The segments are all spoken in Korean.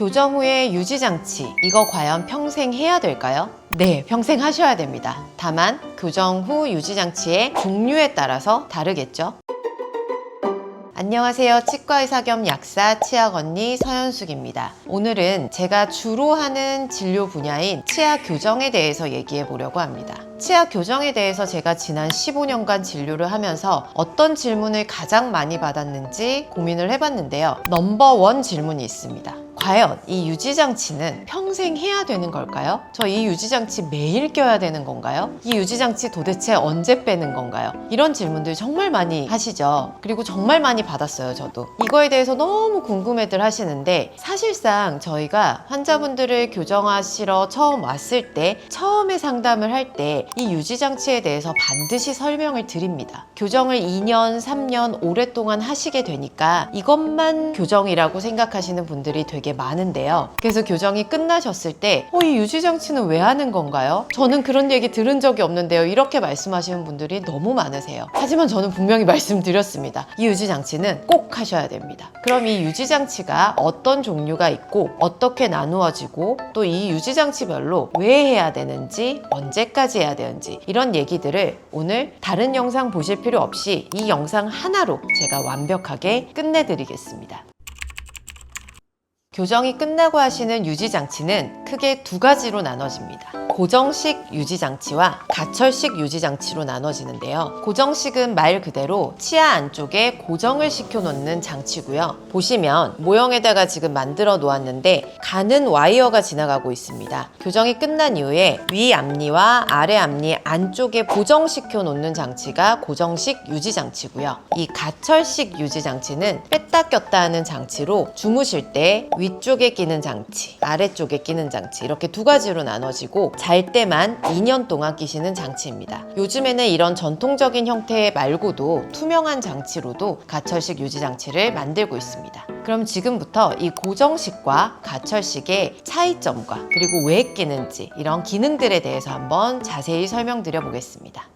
교정 후에 유지장치, 이거 과연 평생 해야 될까요? 네, 평생 하셔야 됩니다. 다만 교정 후 유지장치의 종류에 따라서 다르겠죠. 안녕하세요. 치과의사 겸 약사 치약 언니 서현숙입니다. 오늘은 제가 주로 하는 진료 분야인 치아 교정에 대해서 얘기해 보려고 합니다. 치아 교정에 대해서 제가 지난 15년간 진료를 하면서 어떤 질문을 가장 많이 받았는지 고민을 해봤는데요. 넘버원 질문이 있습니다. 과연 이 유지장치는 평생 해야 되는 걸까요? 저 이 유지장치 매일 껴야 되는 건가요? 이 유지장치 도대체 언제 빼는 건가요? 이런 질문들 정말 많이 하시죠. 그리고 정말 많이 받았어요, 저도. 이거에 대해서 너무 궁금해들 하시는데, 사실상 저희가 환자분들을 교정하시러 처음 왔을 때, 처음에 상담을 할 때 이 유지장치에 대해서 반드시 설명을 드립니다. 교정을 2년, 3년 오랫동안 하시게 되니까 이것만 교정이라고 생각하시는 분들이 되게 많은데요. 그래서 교정이 끝나셨을 때 이 유지장치는 왜 하는 건가요? 저는 그런 얘기 들은 적이 없는데요. 이렇게 말씀하시는 분들이 너무 많으세요. 하지만 저는 분명히 말씀드렸습니다. 이 유지장치는 꼭 하셔야 됩니다. 그럼 이 유지장치가 어떤 종류가 있고 어떻게 나누어지고 또 이 유지장치별로 왜 해야 되는지 언제까지 해야 되는지 이런 얘기들을 오늘 다른 영상 보실 필요 없이 이 영상 하나로 제가 완벽하게 끝내드리겠습니다. 교정이 끝나고 하시는 유지장치는 크게 두 가지로 나눠집니다. 고정식 유지장치와 가철식 유지장치로 나눠지는데요. 고정식은 말 그대로 치아 안쪽에 고정을 시켜놓는 장치고요. 보시면 모형에다가 지금 만들어 놓았는데 가는 와이어가 지나가고 있습니다. 교정이 끝난 이후에 위 앞니와 아래 앞니 안쪽에 고정시켜 놓는 장치가 고정식 유지장치고요. 이 가철식 유지장치는 뺐다 꼈다 하는 장치로 주무실 때 위쪽에 끼는 장치, 아래쪽에 끼는 장치 이렇게 두 가지로 나눠지고 잘 때만 2년 동안 끼시는 장치입니다. 요즘에는 이런 전통적인 형태 말고도 투명한 장치로도 가철식 유지장치를 만들고 있습니다. 그럼 지금부터 이 고정식과 가철식의 차이점과 그리고 왜 끼는지 이런 기능들에 대해서 한번 자세히 설명드려 보겠습니다.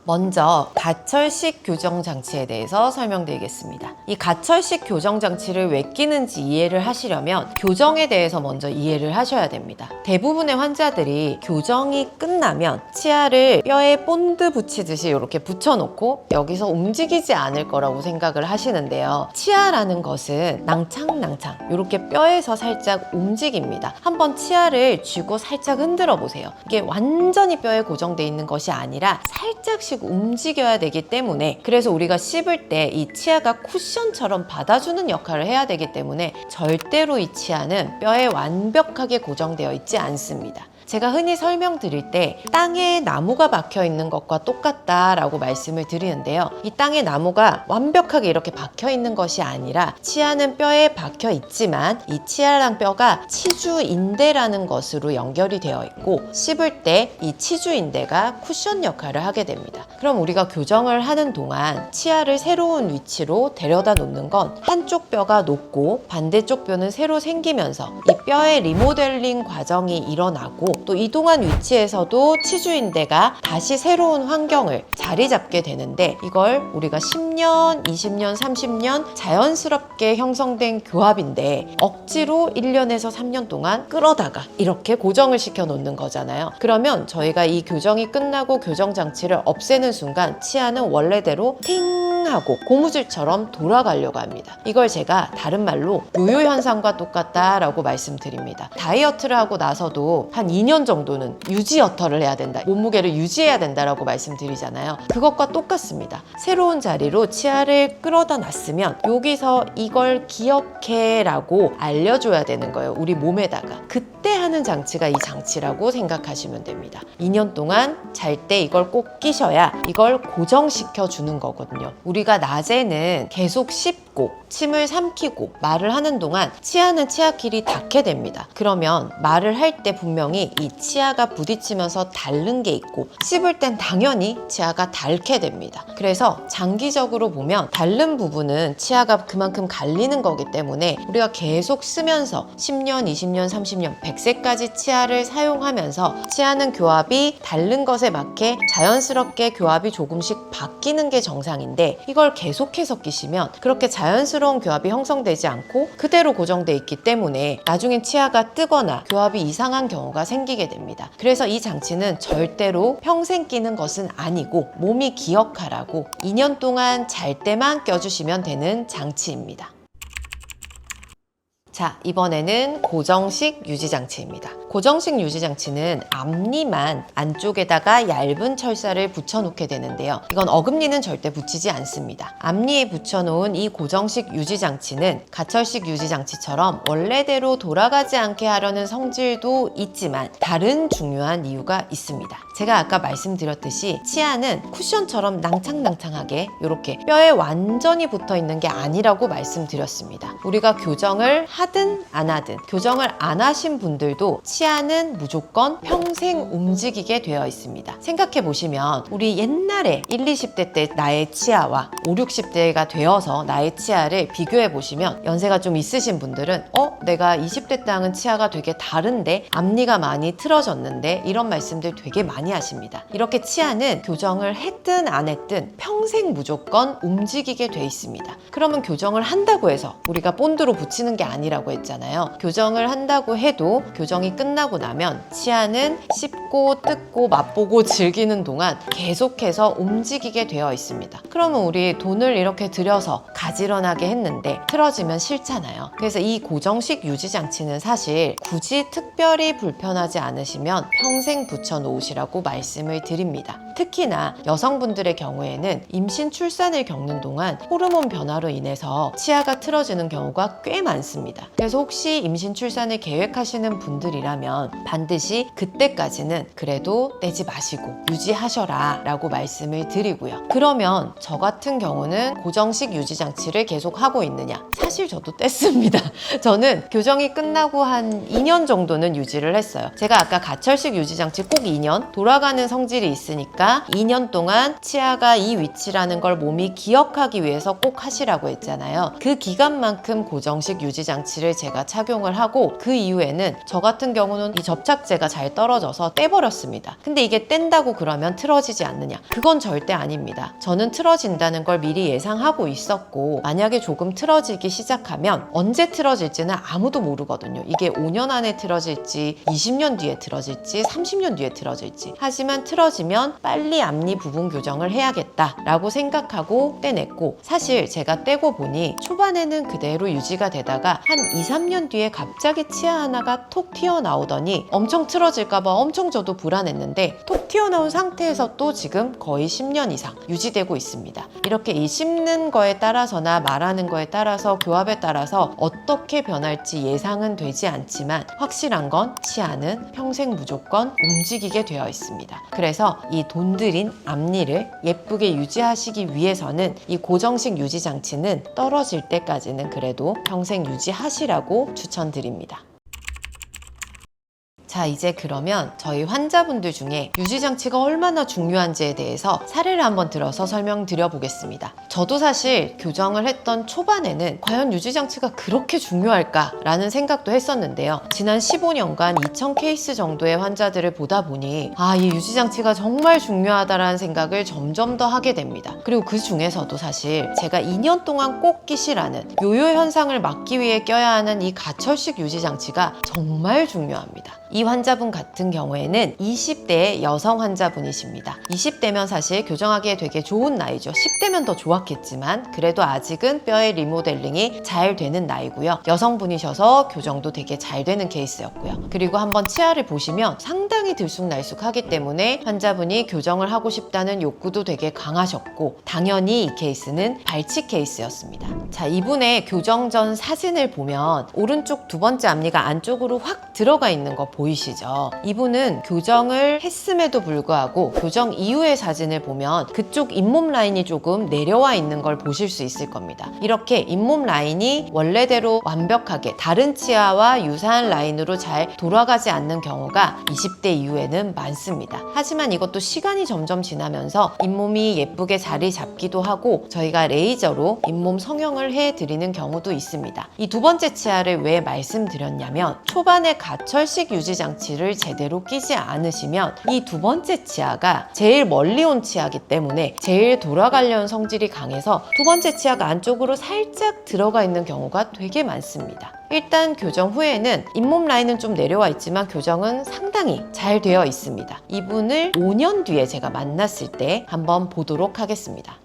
먼저 가철식 교정장치에 대해서 설명드리겠습니다. 이 가철식 교정장치를 왜 끼는지 이해를 하시려면 교정에 대해서 먼저 이해를 하셔야 됩니다. 대부분의 환자들이 교정이 끝나면 치아를 뼈에 본드 붙이듯이 이렇게 붙여놓고 여기서 움직이지 않을 거라고 생각을 하시는데요. 치아라는 것은 낭창낭창 이렇게 뼈에서 살짝 움직입니다. 한번 치아를 쥐고 살짝 흔들어 보세요. 이게 완전히 뼈에 고정되어 있는 것이 아니라 살짝씩 움직여야 되기 때문에 그래서 우리가 씹을 때 이 치아가 쿠션처럼 받아주는 역할을 해야 되기 때문에 절대로 이 치아는 뼈에 완벽하게 고정되어 있지 않습니다. 제가 흔히 설명드릴 때 땅에 나무가 박혀 있는 것과 똑같다라고 말씀을 드리는데요. 이 땅에 나무가 완벽하게 이렇게 박혀 있는 것이 아니라 치아는 뼈에 박혀 있지만 이 치아랑 뼈가 치주인대라는 것으로 연결이 되어 있고 씹을 때 이 치주인대가 쿠션 역할을 하게 됩니다. 그럼 우리가 교정을 하는 동안 치아를 새로운 위치로 데려다 놓는 건 한쪽 뼈가 녹고 반대쪽 뼈는 새로 생기면서 이 뼈의 리모델링 과정이 일어나고 또 이동한 위치에서도 치주인대가 다시 새로운 환경을 자리 잡게 되는데 이걸 우리가 10년, 20년, 30년 자연스럽게 형성된 교합인데 억지로 1년에서 3년 동안 끌어다가 이렇게 고정을 시켜 놓는 거잖아요. 그러면 저희가 이 교정이 끝나고 교정 장치를 없애는 순간 치아는 원래대로 팅 하고 고무줄처럼 돌아가려고 합니다. 이걸 제가 다른 말로 요요 현상과 똑같다라고 말씀드립니다. 다이어트를 하고 나서도 한 2년 정도는 유지 여터를 해야 된다. 몸무게를 유지해야 된다라고 말씀드리잖아요. 그것과 똑같습니다. 새로운 자리로 치아를 끌어다 놨으면 여기서 이걸 기억해라고 알려줘야 되는 거예요. 우리 몸에다가. 그때 하는 장치가 이 장치라고 생각하시면 됩니다. 2년 동안 잘 때 이걸 꼭 끼셔야 이걸 고정시켜 주는 거거든요. 우리가 낮에는 계속 씹고 침을 삼키고 말을 하는 동안 치아는 치아끼리 닿게 됩니다. 그러면 말을 할 때 분명히 이 치아가 부딪히면서 닳는 게 있고 씹을 땐 당연히 치아가 닳게 됩니다. 그래서 장기적으로 보면 닳는 부분은 치아가 그만큼 갈리는 거기 때문에 우리가 계속 쓰면서 10년, 20년, 30년, 100세까지 치아를 사용하면서 치아는 교합이 닳는 것에 맞게 자연스럽게 교합이 조금씩 바뀌는 게 정상인데 이걸 계속해서 끼시면 그렇게 자연스러운 교합이 형성되지 않고 그대로 고정돼 있기 때문에 나중엔 치아가 뜨거나 교합이 이상한 경우가 생기게 됩니다. 그래서 이 장치는 절대로 평생 끼는 것은 아니고 몸이 기억하라고 2년 동안 잘 때만 껴주시면 되는 장치입니다. 자, 이번에는 고정식 유지장치입니다. 고정식 유지장치는 앞니만 안쪽에다가 얇은 철사를 붙여놓게 되는데요. 이건 어금니는 절대 붙이지 않습니다. 앞니에 붙여놓은 이 고정식 유지장치는 가철식 유지장치처럼 원래대로 돌아가지 않게 하려는 성질도 있지만 다른 중요한 이유가 있습니다. 제가 아까 말씀드렸듯이 치아는 쿠션처럼 낭창낭창하게 이렇게 뼈에 완전히 붙어있는 게 아니라고 말씀드렸습니다. 우리가 교정을 하든 안 하든 교정을 안 하신 분들도 치아는 무조건 평생 움직이게 되어 있습니다. 생각해 보시면 우리 옛날에 1, 20대 때 나의 치아와 5, 60대가 되어서 나의 치아를 비교해 보시면 연세가 좀 있으신 분들은 내가 20대 때랑은 치아가 되게 다른데 앞니가 많이 틀어졌는데 이런 말씀들 되게 많이 하십니다. 이렇게 치아는 교정을 했든 안 했든 평생 무조건 움직이게 돼 있습니다. 그러면 교정을 한다고 해서 우리가 본드로 붙이는 게 아니라고 했잖아요. 교정을 한다고 해도 교정이 끝나고 나면 치아는 씹고 뜯고 맛보고 즐기는 동안 계속해서 움직이게 되어 있습니다. 그러면 우리 돈을 이렇게 들여서 가지런하게 했는데 틀어지면 싫잖아요. 그래서 이 고정식 유지장치는 사실 굳이 특별히 불편하지 않으시면 평생 붙여 놓으시라고 말씀을 드립니다. 특히나 여성분들의 경우에는 임신 출산을 겪는 동안 호르몬 변화로 인해서 치아가 틀어지는 경우가 꽤 많습니다. 그래서 혹시 임신 출산을 계획하시는 분들이라면 반드시 그때까지는 그래도 떼지 마시고 유지하셔라 라고 말씀을 드리고요. 그러면 저 같은 경우는 고정식 유지장치를 계속 하고 있느냐? 사실 저도 뗐습니다. 저는 교정이 끝나고 한 2년 정도는 유지를 했어요. 제가 아까 가철식 유지장치 꼭 2년 돌아가는 성질이 있으니까 2년 동안 치아가 이 위치라는 걸 몸이 기억하기 위해서 꼭 하시라고 했잖아요. 그 기간만큼 고정식 유지장치를 제가 착용을 하고 그 이후에는 저 같은 경우는 이 접착제가 잘 떨어져서 떼버렸습니다. 근데 이게 뗀다고 그러면 틀어지지 않느냐? 그건 절대 아닙니다. 저는 틀어진다는 걸 미리 예상하고 있었고 만약에 조금 틀어지기 시작하면 언제 틀어질지는 아무도 모르거든요. 이게 5년 안에 틀어질지 20년 뒤에 틀어질지 30년 뒤에 틀어질지 하지만 틀어지면 빨리 앞니 부분 교정을 해야겠다라고 생각하고 떼냈고 사실 제가 떼고 보니 초반에는 그대로 유지가 되다가 한 2, 3년 뒤에 갑자기 치아 하나가 톡 튀어나오더니 엄청 틀어질까봐 엄청 저도 불안했는데 톡 튀어나온 상태에서 또 지금 거의 10년 이상 유지되고 있습니다. 이렇게 이 씹는 거에 따라서나 말하는 거에 따라서 교합에 따라서 어떻게 변할지 예상은 되지 않지만 확실한 건 치아는 평생 무조건 움직이게 되어 있습니다. 그래서 이 돈 들인 앞니를 예쁘게 유지하시기 위해서는 이 고정식 유지 장치는 떨어질 때까지는 그래도 평생 유지하시라고 추천드립니다. 자, 이제 그러면 저희 환자분들 중에 유지장치가 얼마나 중요한지에 대해서 사례를 한번 들어서 설명드려 보겠습니다. 저도 사실 교정을 했던 초반에는 과연 유지장치가 그렇게 중요할까라는 생각도 했었는데요. 지난 15년간 2000 케이스 정도의 환자들을 보다 보니 이 유지장치가 정말 중요하다라는 생각을 점점 더 하게 됩니다. 그리고 그 중에서도 사실 제가 2년 동안 꼭 끼시라는 요요 현상을 막기 위해 껴야 하는 이 가철식 유지장치가 정말 중요합니다. 이 환자분 같은 경우에는 20대의 여성 환자분이십니다. 20대면 사실 교정하기에 되게 좋은 나이죠. 10대면 더 좋았겠지만 그래도 아직은 뼈의 리모델링이 잘 되는 나이고요. 여성분이셔서 교정도 되게 잘 되는 케이스였고요. 그리고 한번 치아를 보시면 상당히 들쑥날쑥하기 때문에 환자분이 교정을 하고 싶다는 욕구도 되게 강하셨고 당연히 이 케이스는 발치 케이스였습니다. 자, 이분의 교정 전 사진을 보면 오른쪽 두 번째 앞니가 안쪽으로 확 들어가 있는 거 보이시죠? 보이시죠? 이분은 교정을 했음에도 불구하고 교정 이후의 사진을 보면 그쪽 잇몸 라인이 조금 내려와 있는 걸 보실 수 있을 겁니다. 이렇게 잇몸 라인이 원래대로 완벽하게 다른 치아와 유사한 라인으로 잘 돌아가지 않는 경우가 20대 이후에는 많습니다. 하지만 이것도 시간이 점점 지나면서 잇몸이 예쁘게 자리 잡기도 하고 저희가 레이저로 잇몸 성형을 해드리는 경우도 있습니다. 이 두 번째 치아를 왜 말씀드렸냐면 초반에 가철식 유지 장치를 제대로 끼지 않으시면 이 두 번째 치아가 제일 멀리 온 치아이기 때문에 제일 돌아가려는 성질이 강해서 두 번째 치아가 안쪽으로 살짝 들어가 있는 경우가 되게 많습니다. 일단 교정 후에는 잇몸 라인은 좀 내려와 있지만 교정은 상당히 잘 되어 있습니다. 이분을 5년 뒤에 제가 만났을 때 한번 보도록 하겠습니다.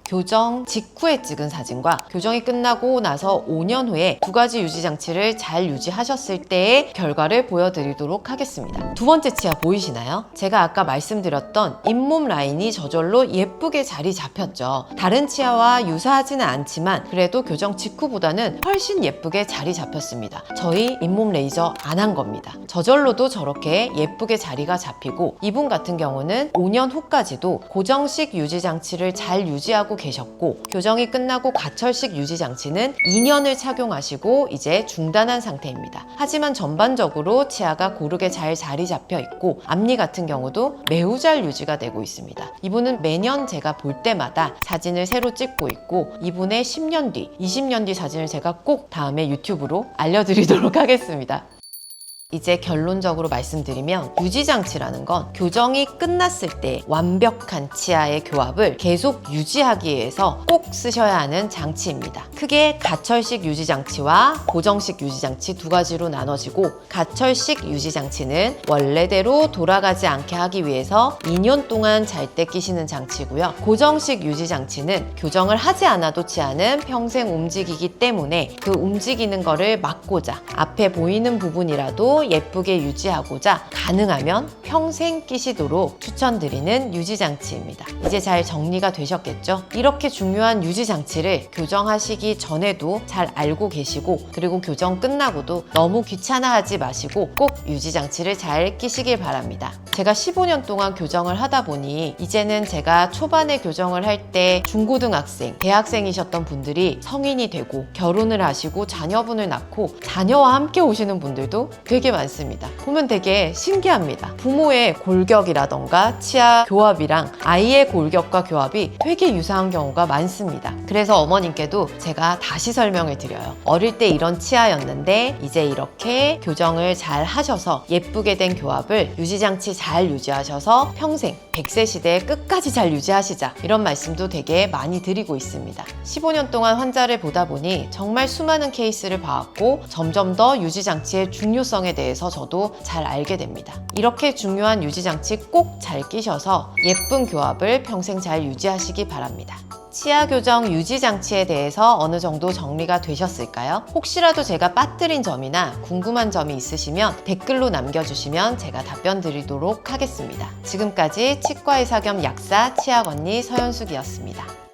교정 직후에 찍은 사진과 교정이 끝나고 나서 5년 후에 두 가지 유지 장치를 잘 유지하셨을 때의 결과를 보여드리도록 하겠습니다. 두 번째 치아 보이시나요? 제가 아까 말씀드렸던 잇몸 라인이 저절로 예쁘게 자리 잡혔죠. 다른 치아와 유사하지는 않지만 그래도 교정 직후보다는 훨씬 예쁘게 자리 잡혔습니다. 저희 잇몸 레이저 안 한 겁니다. 저절로도 저렇게 예쁘게 자리가 잡히고 이분 같은 경우는 5년 후까지도 고정식 유지 장치를 잘 유지하고 계셨고 교정이 끝나고 가철식 유지 장치는 2년을 착용하시고 이제 중단한 상태입니다. 하지만 전반적으로 치아가 고르게 잘 자리 잡혀 있고 앞니 같은 경우도 매우 잘 유지가 되고 있습니다. 이분은 매년 제가 볼 때마다 사진을 새로 찍고 있고 이분의 10년 뒤, 20년 뒤 사진을 제가 꼭 다음에 유튜브로 알려드리도록 하겠습니다. 이제 결론적으로 말씀드리면 유지장치라는 건 교정이 끝났을 때 완벽한 치아의 교합을 계속 유지하기 위해서 꼭 쓰셔야 하는 장치입니다. 크게 가철식 유지장치와 고정식 유지장치 두 가지로 나눠지고 가철식 유지장치는 원래대로 돌아가지 않게 하기 위해서 2년 동안 잘 때 끼시는 장치고요. 고정식 유지장치는 교정을 하지 않아도 치아는 평생 움직이기 때문에 그 움직이는 거를 막고자 앞에 보이는 부분이라도 예쁘게 유지하고자 가능하면 평생 끼시도록 추천드리는 유지장치입니다. 이제 잘 정리가 되셨겠죠? 이렇게 중요한 유지장치를 교정하시기 전에도 잘 알고 계시고 그리고 교정 끝나고도 너무 귀찮아하지 마시고 꼭 유지장치를 잘 끼시길 바랍니다. 제가 15년 동안 교정을 하다 보니 이제는 제가 초반에 교정을 할 때 중고등학생, 대학생이셨던 분들이 성인이 되고 결혼을 하시고 자녀분을 낳고 자녀와 함께 오시는 분들도 되게 많습니다. 보면 되게 신기합니다. 부모의 골격이라던가 치아 교합이랑 아이의 골격과 교합이 되게 유사한 경우가 많습니다. 그래서 어머님께도 제가 다시 설명을 드려요. 어릴 때 이런 치아였는데 이제 이렇게 교정을 잘 하셔서 예쁘게 된 교합을 유지장치 잘 유지하셔서 평생 100세 시대에 끝까지 잘 유지하시자 이런 말씀도 되게 많이 드리고 있습니다. 15년 동안 환자를 보다 보니 정말 수많은 케이스를 봐왔고 점점 더 유지장치의 중요성에 대해서 저도 잘 알게 됩니다. 이렇게 중요한 유지장치 꼭 잘 끼셔서 예쁜 교합을 평생 잘 유지하시기 바랍니다. 치아 교정 유지 장치에 대해서 어느 정도 정리가 되셨을까요? 혹시라도 제가 빠뜨린 점이나 궁금한 점이 있으시면 댓글로 남겨주시면 제가 답변 드리도록 하겠습니다. 지금까지 치과의사 겸 약사 치아언니 서현숙이었습니다.